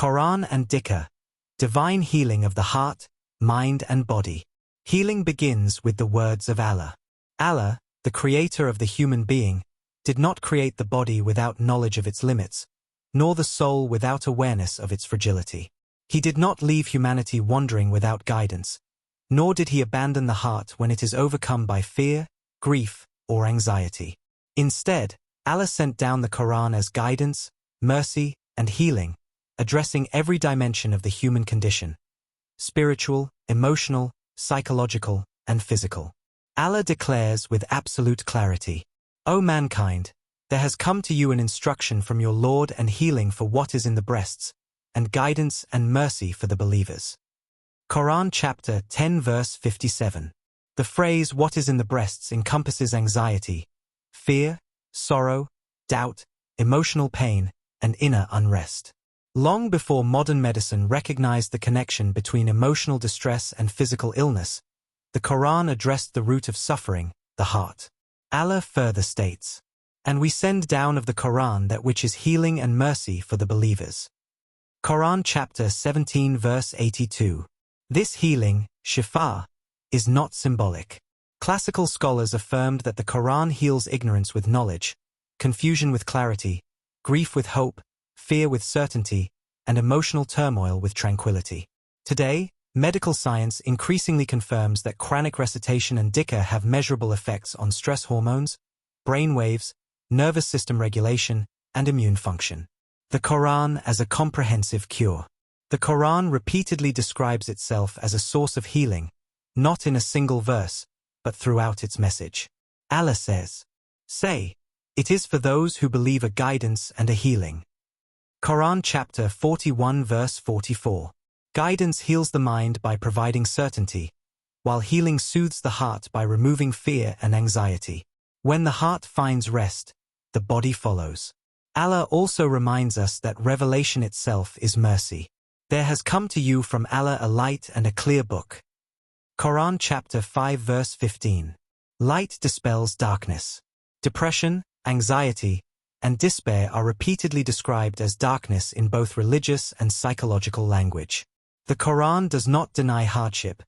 Qur'an and Dhikr, divine healing of the heart, mind and body. Healing begins with the words of Allah. Allah, the creator of the human being, did not create the body without knowledge of its limits, nor the soul without awareness of its fragility. He did not leave humanity wandering without guidance, nor did he abandon the heart when it is overcome by fear, grief, or anxiety. Instead, Allah sent down the Qur'an as guidance, mercy, and healing, addressing every dimension of the human condition: spiritual, emotional, psychological, and physical. Allah declares with absolute clarity, "O mankind, there has come to you an instruction from your Lord and healing for what is in the breasts, and guidance and mercy for the believers." Qur'an chapter 10 verse 57. The phrase "what is in the breasts" encompasses anxiety, fear, sorrow, doubt, emotional pain, and inner unrest. Long before modern medicine recognized the connection between emotional distress and physical illness, the Qur'an addressed the root of suffering, the heart. Allah further states, "And we send down of the Qur'an that which is healing and mercy for the believers." Qur'an chapter 17 verse 82. This healing, Shifa, is not symbolic. Classical scholars affirmed that the Qur'an heals ignorance with knowledge, confusion with clarity, grief with hope, fear with certainty, and emotional turmoil with tranquility. Today, medical science increasingly confirms that Qur'anic recitation and Dhikr have measurable effects on stress hormones, brain waves, nervous system regulation, and immune function. The Qur'an as a comprehensive cure. The Qur'an repeatedly describes itself as a source of healing, not in a single verse, but throughout its message. Allah says, "Say, it is for those who believe a guidance and a healing." Qur'an chapter 41 verse 44. Guidance heals the mind by providing certainty, while healing soothes the heart by removing fear and anxiety. When the heart finds rest, the body follows. Allah also reminds us that revelation itself is mercy. There has come to you from Allah a light and a clear book. Qur'an chapter 5 verse 15. Light dispels darkness. Depression, anxiety, and despair are repeatedly described as darkness in both religious and psychological language. The Qur'an does not deny hardship,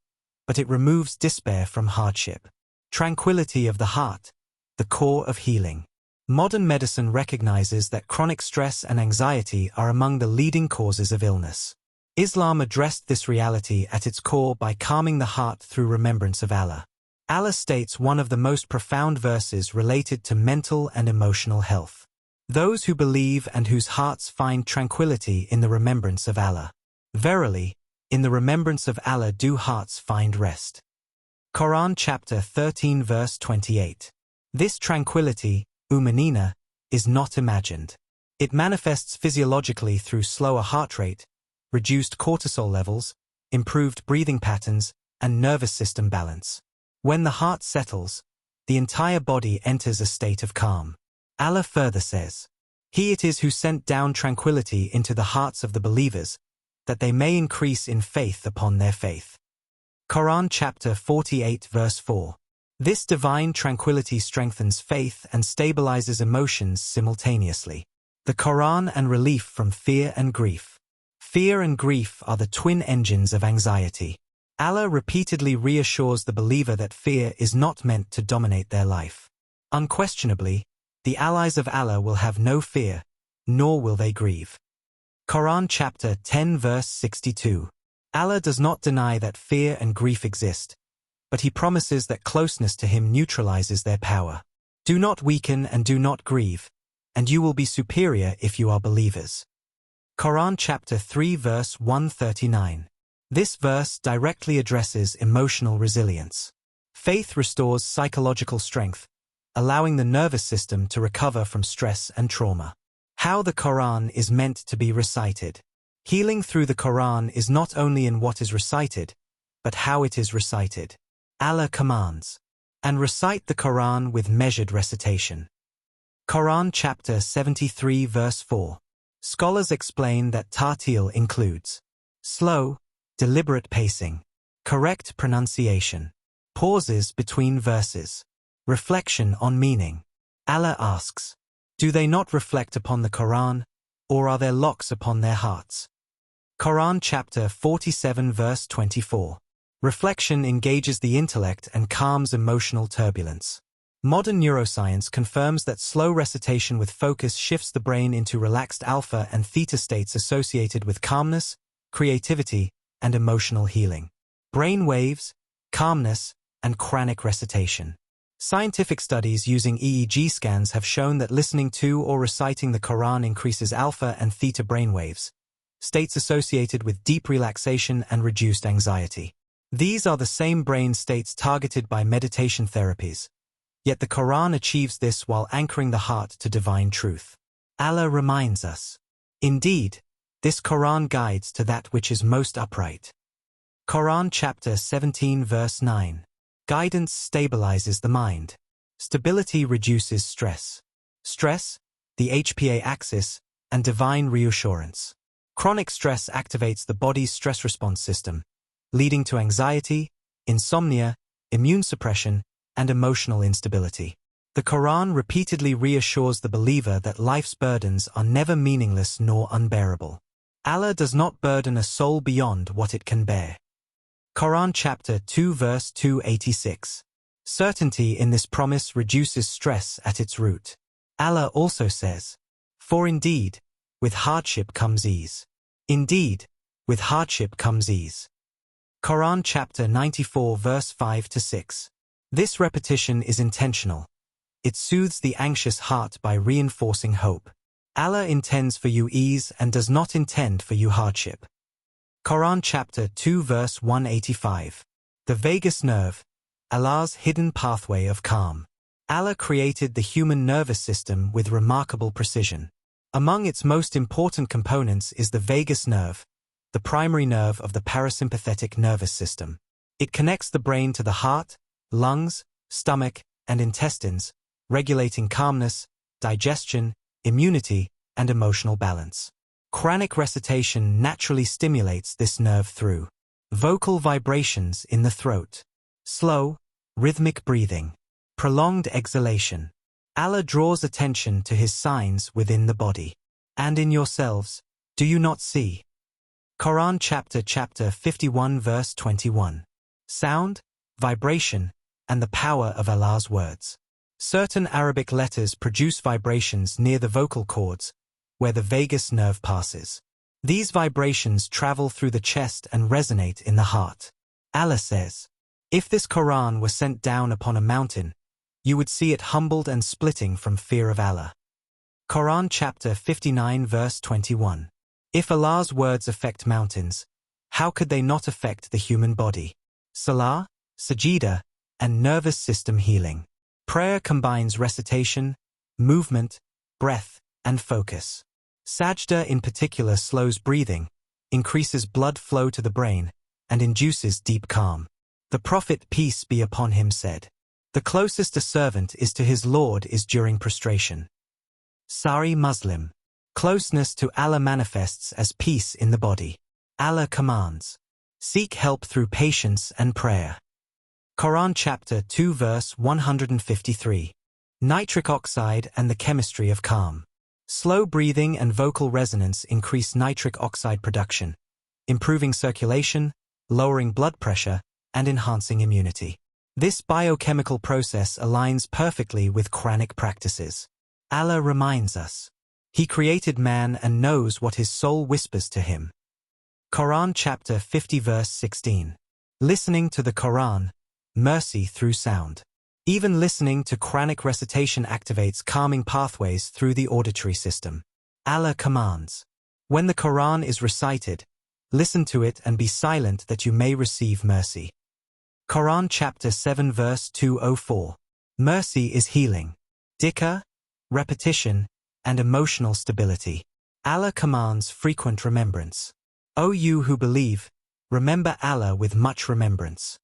but it removes despair from hardship. Tranquility of the heart, the core of healing. Modern medicine recognizes that chronic stress and anxiety are among the leading causes of illness. Islam addressed this reality at its core by calming the heart through remembrance of Allah. Allah states one of the most profound verses related to mental and emotional health. Those who believe and whose hearts find tranquility in the remembrance of Allah. Verily, in the remembrance of Allah do hearts find rest. Qur'an chapter 13 verse 28. This tranquility, umanina, is not imagined. It manifests physiologically through slower heart rate, reduced cortisol levels, improved breathing patterns, and nervous system balance. When the heart settles, the entire body enters a state of calm. Allah further says, "He it is who sent down tranquility into the hearts of the believers, that they may increase in faith upon their faith." Qur'an chapter 48 verse 4. This divine tranquility strengthens faith and stabilizes emotions simultaneously. The Qur'an and relief from fear and grief. Fear and grief are the twin engines of anxiety. Allah repeatedly reassures the believer that fear is not meant to dominate their life. Unquestionably, the allies of Allah will have no fear, nor will they grieve. Qur'an chapter 10 verse 62. Allah does not deny that fear and grief exist, but He promises that closeness to Him neutralizes their power. Do not weaken and do not grieve, and you will be superior if you are believers. Qur'an chapter 3 verse 139. This verse directly addresses emotional resilience. Faith restores psychological strength, allowing the nervous system to recover from stress and trauma. How the Qur'an is meant to be recited. Healing through the Qur'an is not only in what is recited, but how it is recited. Allah commands, "And recite the Qur'an with measured recitation." Qur'an chapter 73 verse 4. Scholars explain that tartil includes slow, deliberate pacing, correct pronunciation, pauses between verses, reflection on meaning. Allah asks, "Do they not reflect upon the Qur'an, or are there locks upon their hearts?" Qur'an chapter 47 verse 24. Reflection engages the intellect and calms emotional turbulence. Modern neuroscience confirms that slow recitation with focus shifts the brain into relaxed alpha and theta states associated with calmness, creativity, and emotional healing. Brain waves, calmness, and Qur'anic recitation. Scientific studies using EEG scans have shown that listening to or reciting the Qur'an increases alpha and theta brainwaves, states associated with deep relaxation and reduced anxiety. These are the same brain states targeted by meditation therapies, yet the Qur'an achieves this while anchoring the heart to divine truth. Allah reminds us, indeed, this Qur'an guides to that which is most upright. Qur'an chapter 17 verse 9. Guidance stabilizes the mind. Stability reduces stress. Stress, the HPA axis, and divine reassurance. Chronic stress activates the body's stress response system, leading to anxiety, insomnia, immune suppression, and emotional instability. The Qur'an repeatedly reassures the believer that life's burdens are never meaningless nor unbearable. Allah does not burden a soul beyond what it can bear. Qur'an chapter 2 verse 286. Certainty in this promise reduces stress at its root. Allah also says, "For indeed, with hardship comes ease. Indeed, with hardship comes ease." Qur'an chapter 94 verse 5 to 6. This repetition is intentional. It soothes the anxious heart by reinforcing hope. Allah intends for you ease and does not intend for you hardship. Qur'an chapter 2 verse 185. The vagus nerve, Allah's hidden pathway of calm. Allah created the human nervous system with remarkable precision. Among its most important components is the vagus nerve, the primary nerve of the parasympathetic nervous system. It connects the brain to the heart, lungs, stomach, and intestines, regulating calmness, digestion, immunity, and emotional balance. Qur'anic recitation naturally stimulates this nerve through vocal vibrations in the throat, slow, rhythmic breathing, prolonged exhalation. Allah draws attention to his signs within the body. And in yourselves, do you not see? Qur'an chapter 51 verse 21. Sound, vibration, and the power of Allah's words. Certain Arabic letters produce vibrations near the vocal cords, where the vagus nerve passes. These vibrations travel through the chest and resonate in the heart. Allah says, "If this Qur'an were sent down upon a mountain, you would see it humbled and splitting from fear of Allah." Qur'an chapter 59 verse 21. If Allah's words affect mountains, how could they not affect the human body? Salah, sajida, and nervous system healing. Prayer combines recitation, movement, breath, and focus. Sajda in particular slows breathing, increases blood flow to the brain, and induces deep calm. The Prophet, peace be upon him, said, "The closest a servant is to his Lord is during prostration." Sahih Muslim. Closeness to Allah manifests as peace in the body. Allah commands, "Seek help through patience and prayer." Qur'an chapter 2 verse 153. Nitric oxide and the chemistry of calm. Slow breathing and vocal resonance increase nitric oxide production, improving circulation, lowering blood pressure, and enhancing immunity. This biochemical process aligns perfectly with Qur'anic practices. Allah reminds us, He created man and knows what his soul whispers to him. Qur'an chapter 50 verse 16. Listening to the Qur'an, mercy through sound. Even listening to Qur'anic recitation activates calming pathways through the auditory system. Allah commands, "When the Qur'an is recited, listen to it and be silent that you may receive mercy." Qur'an chapter 7 verse 204. Mercy is healing, dhikr, repetition, and emotional stability. Allah commands frequent remembrance. O you who believe, remember Allah with much remembrance.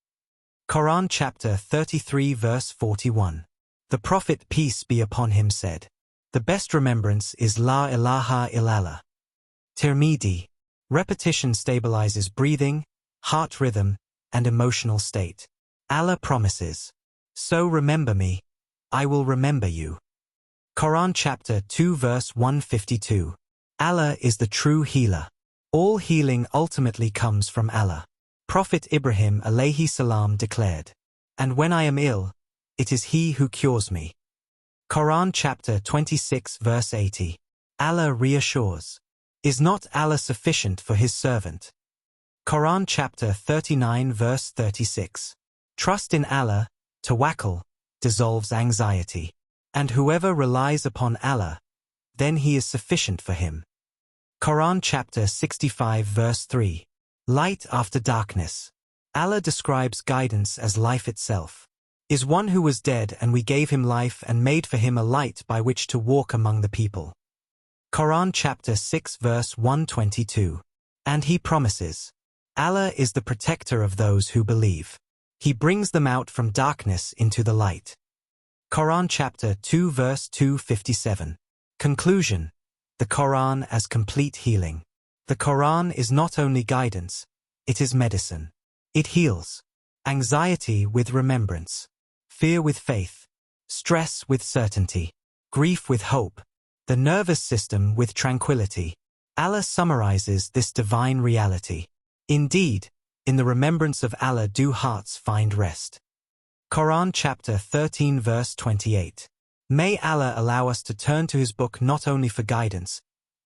Qur'an chapter 33 verse 41. The Prophet, peace be upon him, said, "The best remembrance is La ilaha illallah." Tirmidhi. Repetition stabilizes breathing, heart rhythm, and emotional state. Allah promises, "So remember me, I will remember you." Qur'an chapter 2 verse 152. Allah is the true healer. All healing ultimately comes from Allah. Prophet Ibrahim alayhi salam declared, "And when I am ill, it is He who cures me." Quran chapter 26 verse 80. Allah reassures. Is not Allah sufficient for His servant? Quran chapter 39 verse 36. Trust in Allah, tawakkul, dissolves anxiety. And whoever relies upon Allah, then He is sufficient for him. Quran chapter 65 verse 3. Light after darkness. Allah describes guidance as life itself. Is one who was dead and we gave him life and made for him a light by which to walk among the people. Quran chapter 6 verse 122. And He promises, Allah is the protector of those who believe. He brings them out from darkness into the light. Quran chapter 2 verse 257. Conclusion. The Quran as complete healing. The Quran is not only guidance, it is medicine. It heals anxiety with remembrance, fear with faith, stress with certainty, grief with hope, the nervous system with tranquility. Allah summarizes this divine reality. Indeed, in the remembrance of Allah do hearts find rest. Quran chapter 13 verse 28. May Allah allow us to turn to His book not only for guidance,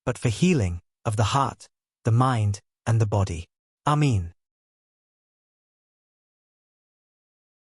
but for healing of the heart, the mind, and the body. Ameen.